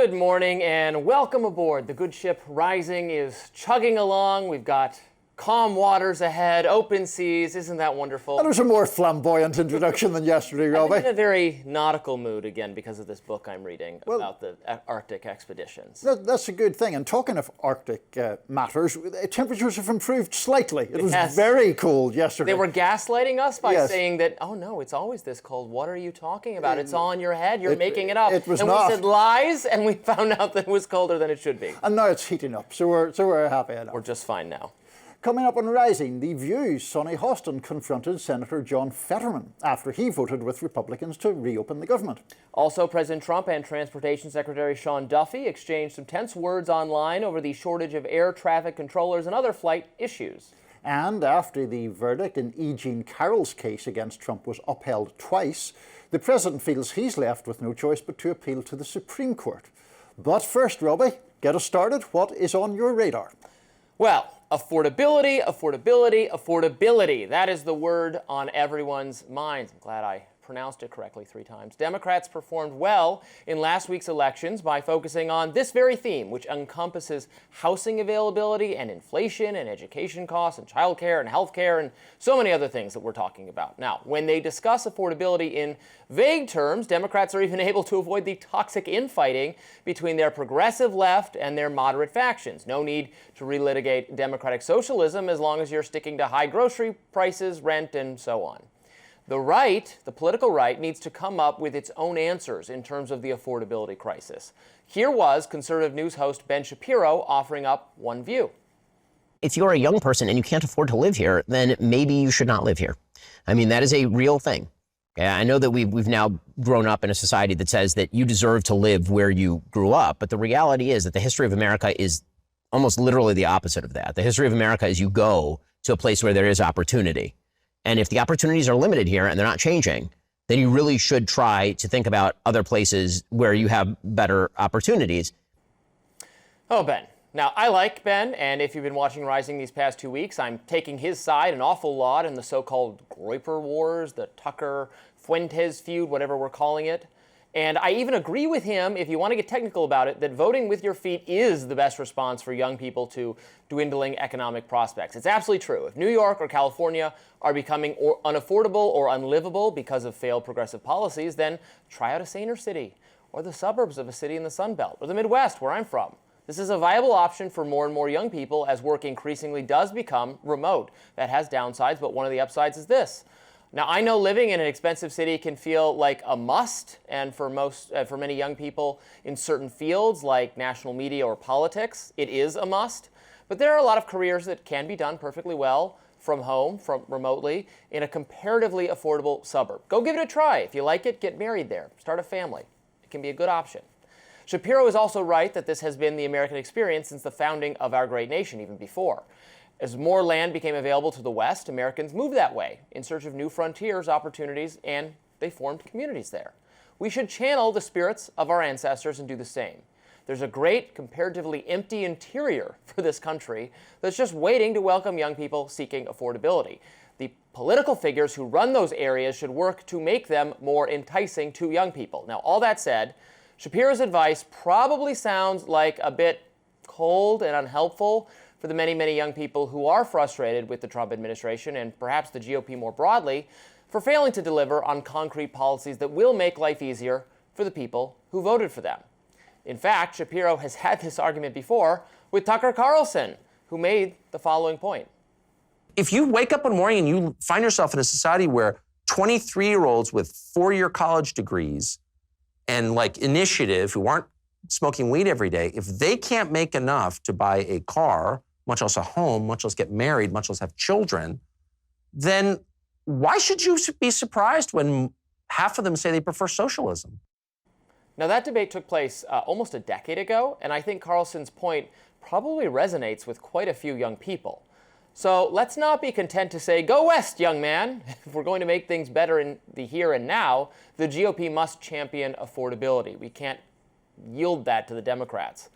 Good morning and welcome aboard. The good ship Rising is chugging along. We've got calm waters ahead, open seas. Isn't that wonderful? That was a more flamboyant introduction than yesterday, Robby. I'm in a very nautical mood again because of this book I'm reading about the Arctic expeditions. That's a good thing. And talking of Arctic matters, temperatures have improved slightly. It was very cold yesterday. They were gaslighting us by saying that, oh no, it's always this cold. What are you talking about? It's all in your head. You're making it up. It was and not. We said lies, and we found out that it was colder than it should be. And now it's heating up, so we're happy enough. We're just fine now. Coming up on Rising, The View's Sonny Hostin confronted Senator John Fetterman after he voted with Republicans to reopen the government. Also, President Trump and Transportation Secretary Sean Duffy exchanged some tense words online over the shortage of air traffic controllers and other flight issues. And after the verdict in E. Jean Carroll's case against Trump was upheld twice, the president feels he's left with no choice but to appeal to the Supreme Court. But first, Robby, get us started. What is on your radar? Well, affordability, affordability, affordability. That is the word on everyone's minds. I'm glad I pronounced it correctly 3 times. Democrats performed well in last week's elections by focusing on this very theme, which encompasses housing availability and inflation and education costs and childcare and healthcare and so many other things that we're talking about. Now, when they discuss affordability in vague terms, Democrats are even able to avoid the toxic infighting between their progressive left and their moderate factions. No need to relitigate democratic socialism as long as you're sticking to high grocery prices, rent, and so on. The right, the political right, needs to come up with its own answers in terms of the affordability crisis. Here was conservative news host Ben Shapiro offering up one view. If you're a young person and you can't afford to live here, then maybe you should not live here. I mean, that is a real thing. I know that we've now grown up in a society that says that you deserve to live where you grew up, but the reality is that the history of America is almost literally the opposite of that. The history of America is you go to a place where there is opportunity. And if the opportunities are limited here and they're not changing, then you really should try to think about other places where you have better opportunities. Oh, Ben. Now, I like Ben, and if you've been watching Rising these past 2 weeks, I'm taking his side an awful lot in the so-called Groyper Wars, the Tucker-Fuentes feud, whatever we're calling it. And I even agree with him, if you want to get technical about it, that voting with your feet is the best response for young people to dwindling economic prospects. It's absolutely true. If New York or California are becoming unaffordable or unlivable because of failed progressive policies, then try out a saner city or the suburbs of a city in the Sun Belt or the Midwest, where I'm from. This is a viable option for more and more young people as work increasingly does become remote. That has downsides, but one of the upsides is this. Now, I know living in an expensive city can feel like a must, and for many young people in certain fields like national media or politics, it is a must. But there are a lot of careers that can be done perfectly well from home, from remotely, in a comparatively affordable suburb. Go give it a try. If you like it, get married there. Start a family. It can be a good option. Shapiro is also right that this has been the American experience since the founding of our great nation, even before. As more land became available to the West, Americans moved that way in search of new frontiers, opportunities, and they formed communities there. We should channel the spirits of our ancestors and do the same. There's a great, comparatively empty interior for this country that's just waiting to welcome young people seeking affordability. The political figures who run those areas should work to make them more enticing to young people. Now, all that said, Shapiro's advice probably sounds like a bit cold and unhelpful for the many, many young people who are frustrated with the Trump administration and perhaps the GOP more broadly for failing to deliver on concrete policies that will make life easier for the people who voted for them. In fact, Shapiro has had this argument before with Tucker Carlson, who made the following point. If you wake up one morning and you find yourself in a society where 23-year-olds with 4-year college degrees and like initiative who aren't smoking weed every day, if they can't make enough to buy a car, much less a home, much less get married, much less have children, then why should you be surprised when half of them say they prefer socialism? Now, that debate took place almost a decade ago, and I think Carlson's point probably resonates with quite a few young people. So let's not be content to say, go west, young man. If we're going to make things better in the here and now, the GOP must champion affordability. We can't yield that to the Democrats.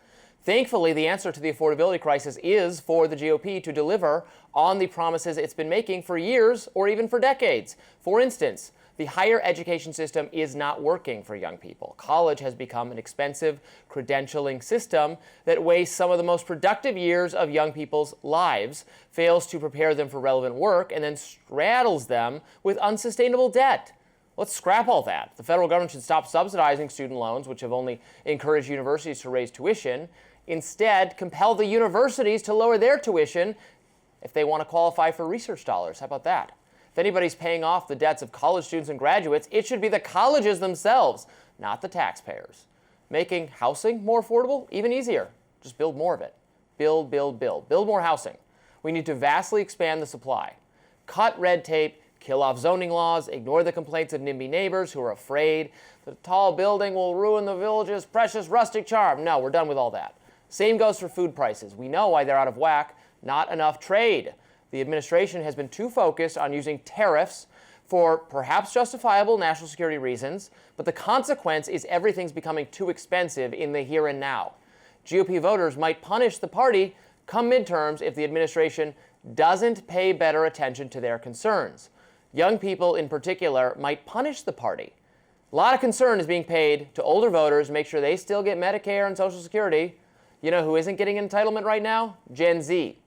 Thankfully, the answer to the affordability crisis is for the GOP to deliver on the promises it's been making for years or even for decades. For instance, The higher education system is not working for young people. College has become an expensive credentialing system that wastes some of the most productive years of young people's lives, fails to prepare them for relevant work, and then straddles them with unsustainable debt. Let's scrap all that. The federal government should stop subsidizing student loans, which have only encouraged universities to raise tuition. Instead, compel the universities to lower their tuition if they want to qualify for research dollars. How about that? If anybody's paying off the debts of college students and graduates, it should be the colleges themselves, not the taxpayers. Making housing more affordable, even easier. Just build more of it. Build, build, build. Build more housing. We need to vastly expand the supply. Cut red tape, kill off zoning laws, ignore the complaints of NIMBY neighbors who are afraid the tall building will ruin the village's precious rustic charm. No, we're done with all that. Same goes for food prices. We know why they're out of whack. Not enough trade. The administration has been too focused on using tariffs for perhaps justifiable national security reasons, but the consequence is everything's becoming too expensive in the here and now. GOP voters might punish the party come midterms if the administration doesn't pay better attention to their concerns. Young people in particular might punish the party. A lot of concern is being paid to older voters to make sure they still get Medicare and Social Security. You know who isn't getting entitlement right now? Gen Z.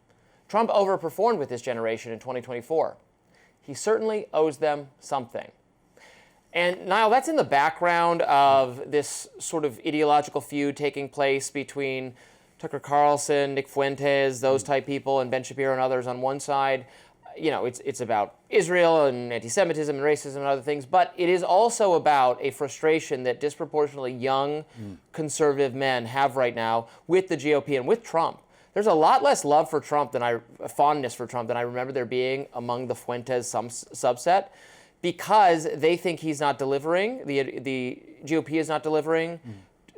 Trump overperformed with this generation in 2024. He certainly owes them something. And Niall, that's in the background of this sort of ideological feud taking place between Tucker Carlson, Nick Fuentes, those type people, and Ben Shapiro and others on one side. You know, it's about Israel and anti-Semitism and racism and other things, but it is also about a frustration that disproportionately young conservative men have right now with the GOP and with Trump. There's a lot less love for Trump fondness for Trump than I remember there being among the Fuentes subset, because they think he's not delivering, the GOP is not delivering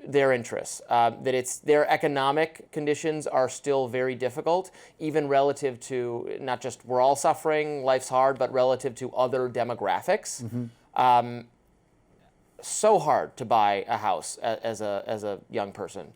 their interests, that their economic conditions are still very difficult, even relative to not just we're all suffering, life's hard, but relative to other demographics. So hard to buy a house as a young person,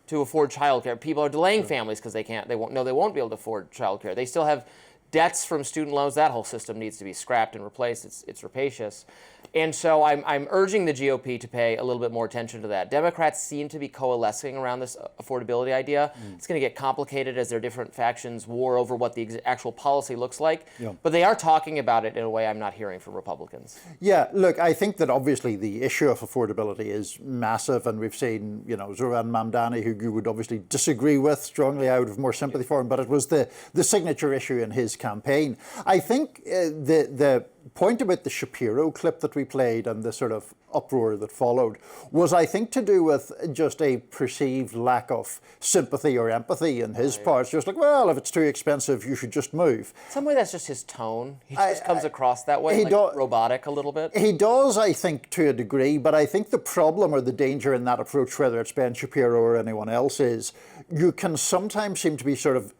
to afford childcare. People are delaying families because they won't be able to afford childcare. They still have debts from student loans. That whole system needs to be scrapped and replaced. It's rapacious. And so I'm urging the GOP to pay a little bit more attention to that. Democrats seem to be coalescing around this affordability idea. It's going to get complicated as their different factions war over what the actual policy looks like. Yeah. But they are talking about it in a way I'm not hearing from Republicans. Yeah, look, I think that obviously the issue of affordability is massive, and we've seen, Zoran Mamdani, who you would obviously disagree with strongly, I would have more sympathy for him, but it was the signature issue in his campaign. I think the point about the Shapiro clip that we played and the sort of uproar that followed was, I think, to do with just a perceived lack of sympathy or empathy in his part. It's just like, well, if it's too expensive, you should just move. Some way that's just his tone. He just comes across that way, robotic a little bit. He does, I think, to a degree, but I think the problem or the danger in that approach, whether it's Ben Shapiro or anyone else, is you can sometimes seem to be sort of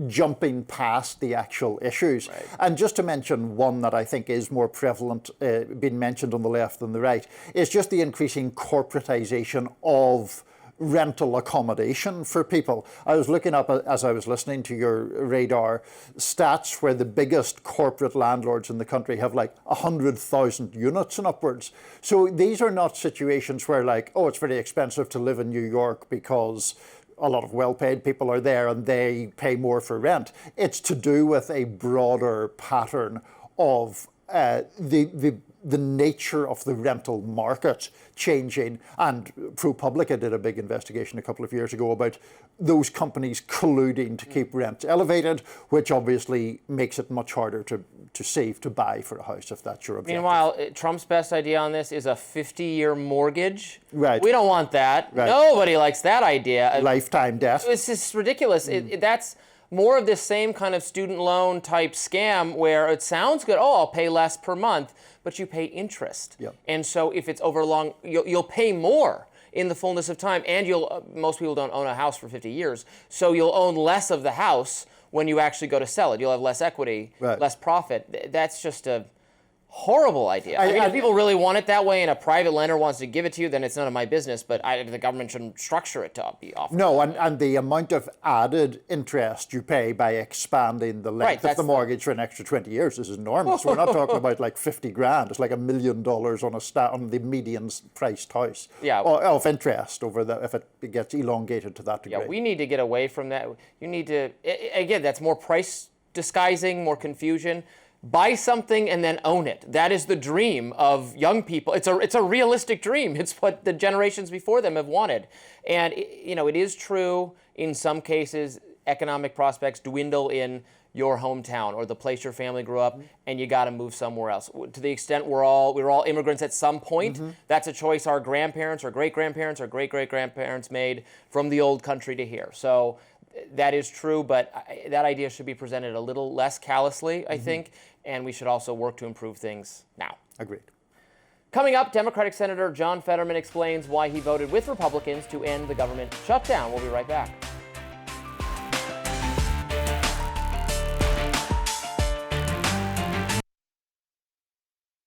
jumping past the actual issues. Right. And just to mention one that I think is more prevalent, being mentioned on the left than the right, is just the increasing corporatization of rental accommodation for people. I was looking up, as I was listening to your radar, stats where the biggest corporate landlords in the country have like 100,000 units and upwards. So these are not situations where it's very expensive to live in New York because a lot of well-paid people are there and they pay more for rent. It's to do with a broader pattern of the nature of the rental market changing. And ProPublica did a big investigation a couple of years ago about those companies colluding to keep rents elevated, which obviously makes it much harder to save to buy for a house if that's your objective. Meanwhile, Trump's best idea on this is a 50-year mortgage. Right. We don't want that. Right. Nobody likes that idea. Lifetime debt. It's just ridiculous. That's more of this same kind of student loan type scam where it sounds good. Oh, I'll pay less per month, but you pay interest. Yep. And so if it's over long, you'll pay more in the fullness of time, and most people don't own a house for 50 years, so you'll own less of the house when you actually go to sell it. You'll have less equity, less profit. That's just a horrible idea. I mean, if people really want it that way and a private lender wants to give it to you, then it's none of my business, but the government shouldn't structure it to be offered. No, and the amount of added interest you pay by expanding the length of the mortgage for an extra 20 years is enormous. We're not talking about like 50 grand. It's like $1 million on the median priced house of interest if it gets elongated to that degree. Yeah, we need to get away from that. You need to, again, that's more price disguising, more confusion. Buy something and then own it. That is the dream of young people. It's a realistic dream. It's what the generations before them have wanted. And it is true in some cases economic prospects dwindle in your hometown or the place your family grew up, and you got to move somewhere else. To the extent we're all immigrants at some point, that's a choice our grandparents or great-grandparents or great-great-grandparents made from the old country to here. So that is true, but that idea should be presented a little less callously, I think, and we should also work to improve things now. Agreed. Coming up, Democratic Senator John Fetterman explains why he voted with Republicans to end the government shutdown. We'll be right back.